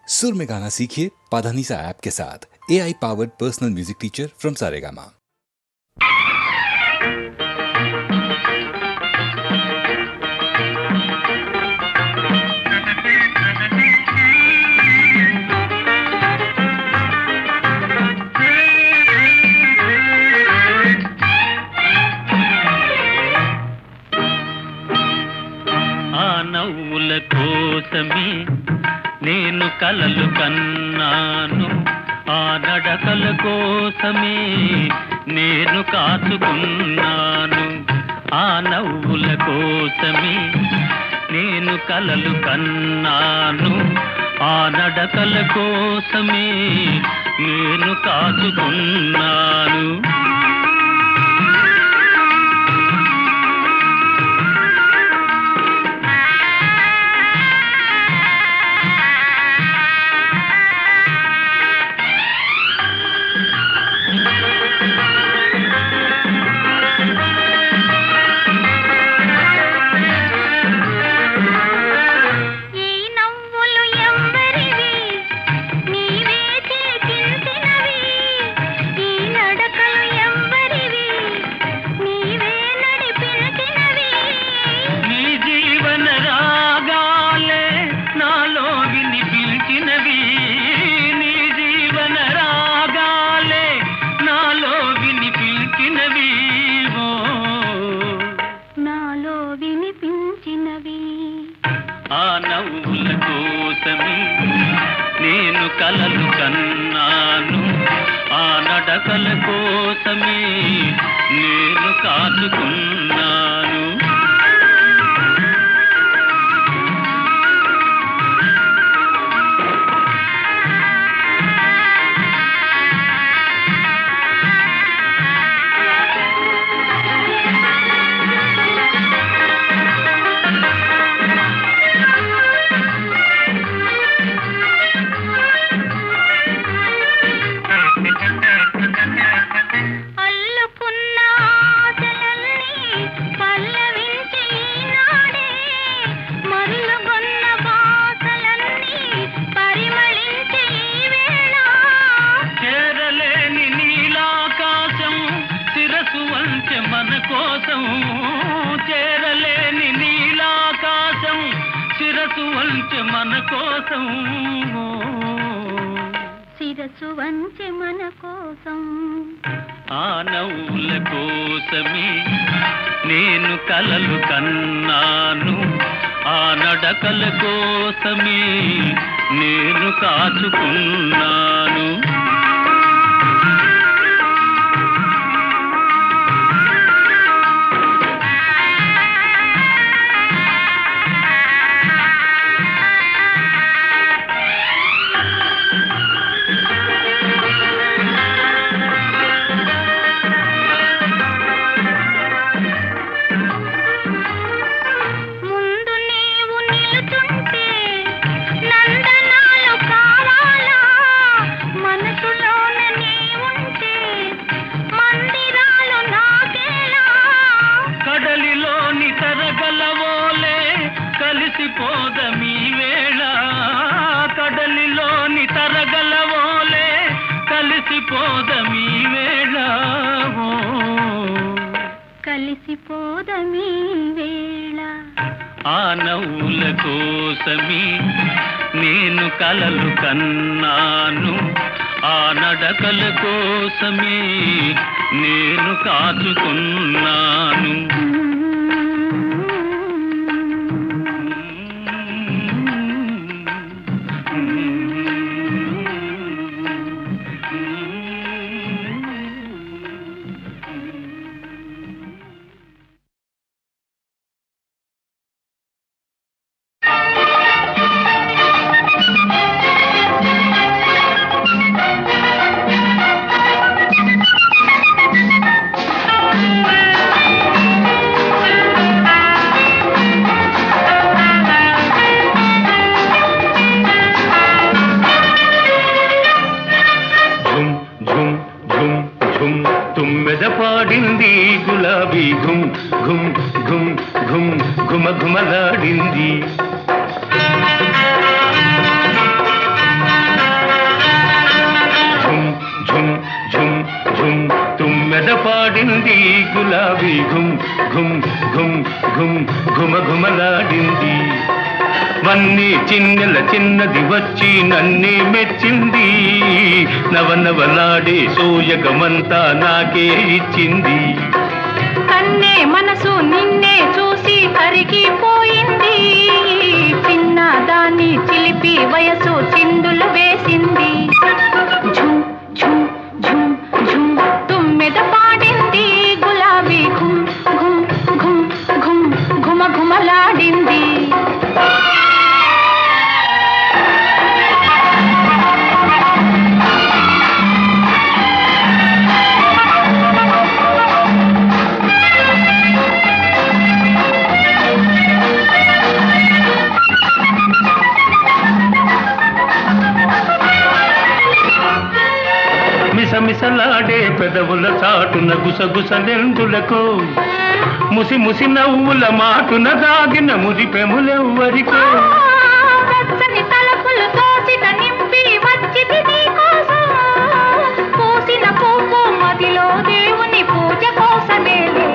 सुर में गाना सीखिए पाधानीसा ऐप के साथ। AI powered personal music teacher from Saregama. నవ్వుల కోసమే నేను కలలు కన్నాను, ఆ నడకల కోసమే నేను కాచుకున్నాను. ఆ నవ్వుల కోసమే నేను కలలు కన్నాను, ఆ నడకల కోసమే నేను కాచుకున్నాను. ఆ నవ్వుల కోసమే నేను కలలు కన్నాను, ఆ నడకల కోసమే నేను కాచుకున్నాను. మన కోసం చేరలేని నీలాకాశం శిరసు వంచె మన కోసం, శిరసు వంచె మన కోసం. ఆ నవ్వుల కోసమే నేను కలలు కన్నాను, ఆ నడకల కోసమే నేను కాచుకున్నాను. కలిసిపోదమీ వేళ కడలిలోని తరగలవోలే, కలిసిపోదమీ వేళ, కలిసిపోదమీ వేళ. ఆ నవ్వుల కోసమే నేను కలలు కన్నాను, ఆ నడకల కోసమే నేను కాచుకున్నాను. పాడింది గులాబీ ఘుమ్ ఘుమ్ ఘుమ్ ఘుమ్ ఘుమ ఘుమలాడింది. గులాబీ ఘుమ్ ఘుమ్ ఘుమ్ ఘుమ్ ఘుమఘుమలాడింది. వన్నీ చిన్నెల చిన్నది వచ్చి నన్నే మెచ్చింది. నవనవలాడే సోయగమంతా నాకే ఇచ్చింది. కన్నే మనసు నిన్నే చూసి కరిగిపోయింది. చిన్నదాన్ని చిలిపి వయసు చిందులు వేసింది. ఝుమ్ ఝుమ్ ఝుమ్ ఝుమ్ తుమ్మెద పాడింది. గులాబీ ఘుమ్ ఘుమ్ ఘుమ్ ఘుమ్ ఘుమఘుమలాడింది. మిసమిసలాడే పెదవుల చాటున గుసగుసలెందులకు, ముసి ముసి నవ్వుల మాటున దాగిన మురిపెములెవ్వరికో. వెచ్చని తలపులు తోసిన నింపి వచ్చింది నీకోసం. పూసిన పువ్వు మదిలో దేవుని పూజ కోసమేలే.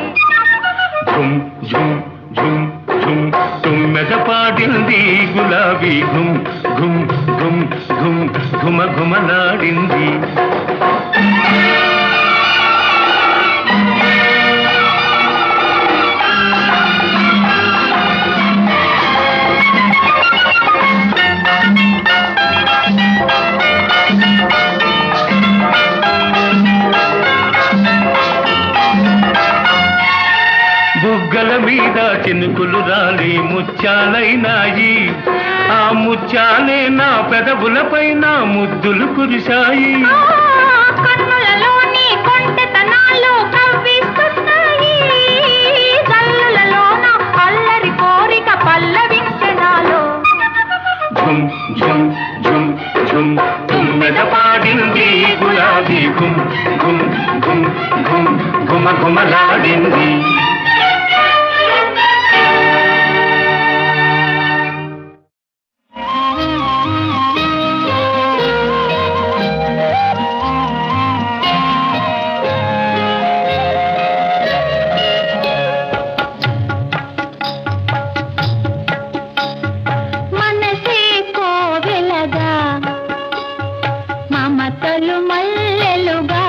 ఝుమ్ ఝుమ్ ఝుమ్ ఝుమ్ తుమ్మెద పాడింది. గులాబీ ఘుమ్ ఘుమ్ ఘుమ్ ఘుమ్ ఘుమఘుమలాడింది. బుగ్గల మీద చినుకులు రాలి ముత్యాలైనాయి. ఆ ముత్యాలే నా పెదవులపైన ముద్దులు కురిశాయి. కన్నులలోని కొంటెతనాలు కవ్విస్తున్నాయి. కళ్ళలోన అల్లరి కోరిక పల్లవించనాలో. ఝుమ్ ఝుమ్ ఝుమ్ ఝుమ్ తుమ్మెద పాడింది. గులాబీ ఘుమ్ ఘుమ్ ఘుమ్ ఘుమ్ ఘుమఘుమలాడింది. మనసే కోవెలగా మమతలు మల్లెలుగా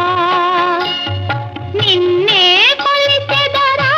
నిన్నే కొలిచెదరా.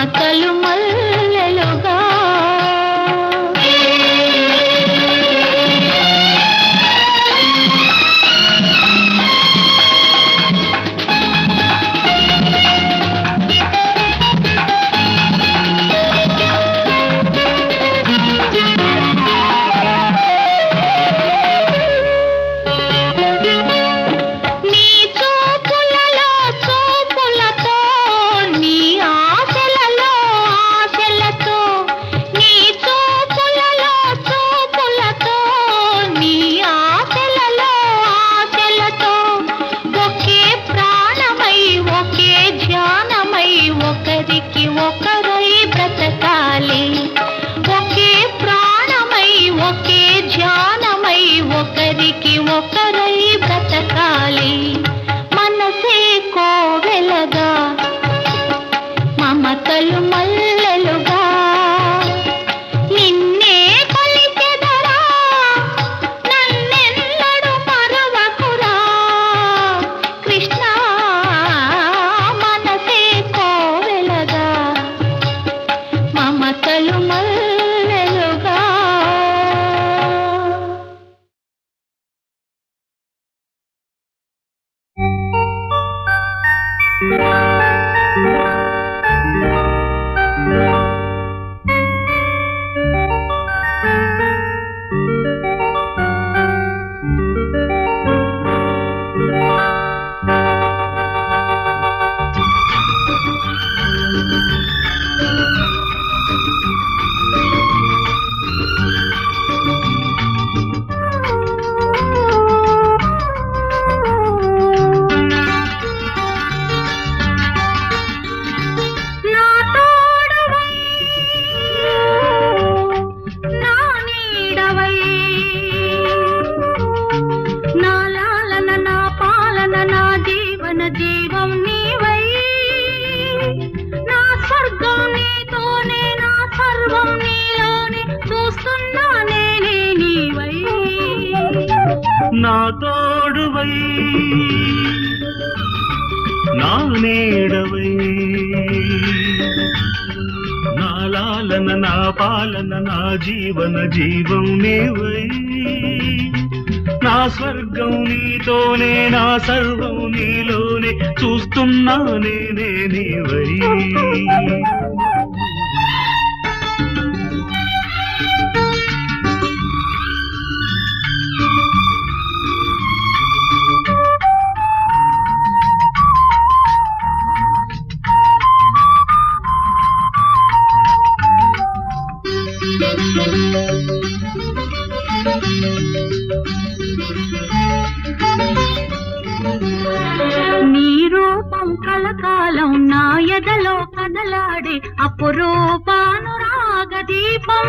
మమతలు మల్లెలుగా ఒకరికి ఒకరై బ్రతకాలి ఒకే ప్రాణమై ఒకే ధ్యానమై ఒకరికి ఒకరై బ్రతకాలి మనసే కోవెలగా మమతలు మల్లెలుగా నిన్నే కొలిచెదరా నన్నెన్నడు మరవకురా కృష్ణ మమతలు మల్లెలుగా జీవం నీవై నా స్వర్గం నీతోనే నా సర్వం నీలోనే చూస్తున్నా నేనే నీవై నా తోడువై నా నీడవై నా లాలన నా పాలన నా జీవన జీవం నీవై నా స్వర్గం నీతోనే నా సర్వం నీలోనే చూస్తున్నా నేనే నీవై నీ రూపం కలకాలం నా ఎదలో కదలాడే అపురూపానురాగ దీపం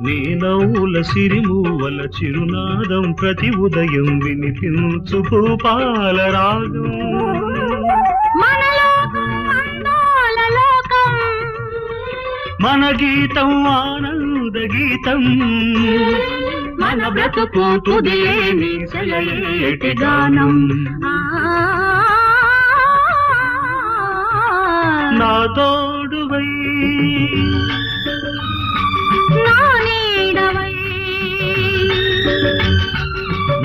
నీ నవ్వుల సిరిమూవల చిరునాదం ప్రతి ఉదయం వినిపించు భూపాల రాగం మన లోకం అందాల లోకం మన గీతం ఆనంద గీతం మన బ్రతుకు తుదేని సెలయేటి గానం నా తోడువై నా నీడవై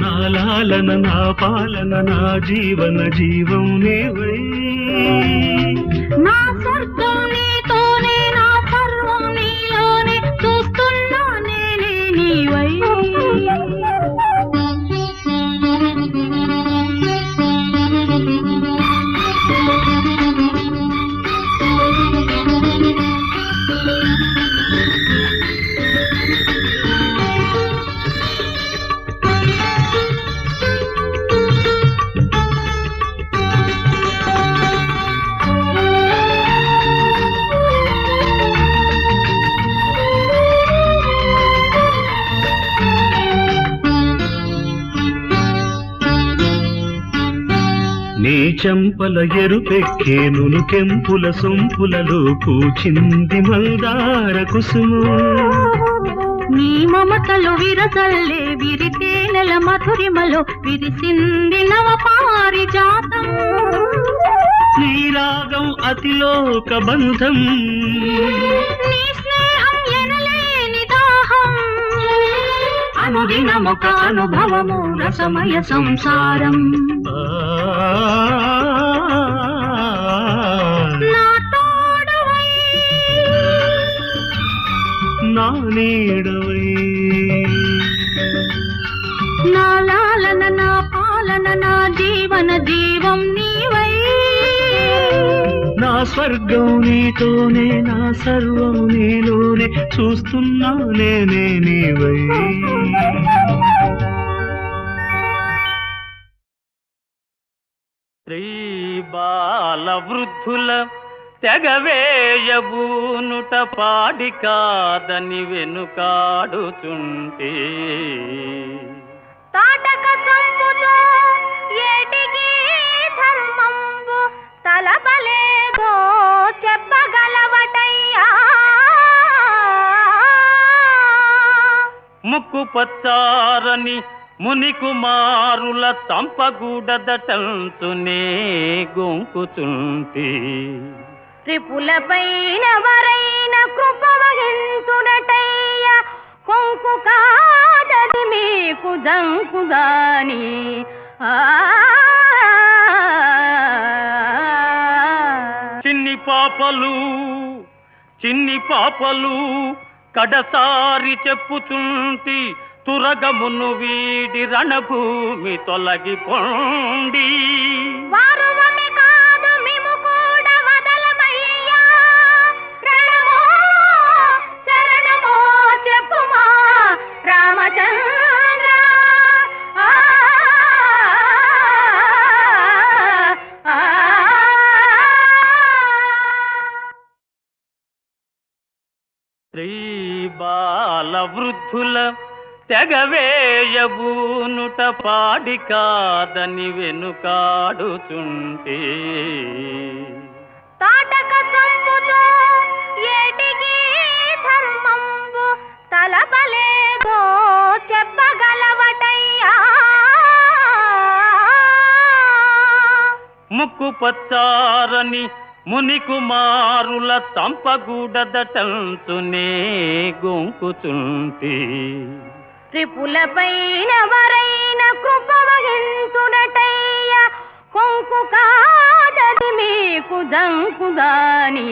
నా లాలన నా పాలన నా జీవన జీవం నీవై నా స్వర్గం నీతోనే నా సర్వం నీలోనే చూస్తున్నా నేనే నీవై నీ చెంపల ఎరుపెక్కే నునుకెంపుల సొంపులలో పూచింది మందార కుసుము నీ మమతలు విరజల్లే విరితే నెల మధురిమలో విరిసింది నవ పారిజాతం. నీ రాగం అతిలోక బంధం, నీ స్నేహం ఎనలేని దాహం, అనుదినమొక అనుభవము రసమయ సంసారం. నా తోడవై నా నీడవై, నా లాలన నా పాలన నా జీవన జీవం నీవై. నా స్వర్గం నీతోనే, నా సర్వం నీలోనే, చూస్తున్నా నేనే నీవై. శ్రీ బాల వృద్ధుల తెగవేయబూనుట పాడి కాదని వెనుకాడుచుంటే, తాటక సంపుతో ఏటికి ధర్మంబు తలపలేదో చెప్పగలవటయ్యా. ముక్కు పచ్చారని మునికుమారుల తంపగూడదటంచునే గొంకుచుంటే, త్రిపులపైన వరైన కృప వహించుడటయ్య. కొంకు కాదది మీకు జంకుగాని. చిన్ని పాపలు కడసారి చెప్పుచుంటి, తురగమును వీడి రణభూమి తొలగిపోండి. వారువమి కాదు మేము కూడా వదలమయ్యా. రణమో శరణమో చెప్పుమా రామచంద్ర. శ్రీ బాల వృద్ధుల తెగవేయబూనుట పాడి కాదని వెనుకాడుచుంటే, తాటక సంపుతో ఏటికి ధర్మంబు తలపలేదో చెప్పగలవటయ్యా. ముక్కు పచ్చారని మునికుమారుల తంపగూడదటంచునే గొంకుచుంటే, త్రిపులపైన వరైన కృప వహించుడటయ్య. కొంకు కాదది మీకు జంకుగాని.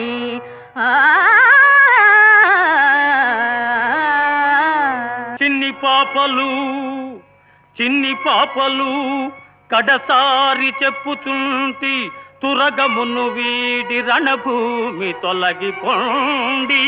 చిన్ని పాపలు కడసారి చెప్పుచుంటి, తురగమును వీడి రణభూమి తొలగిపోండి.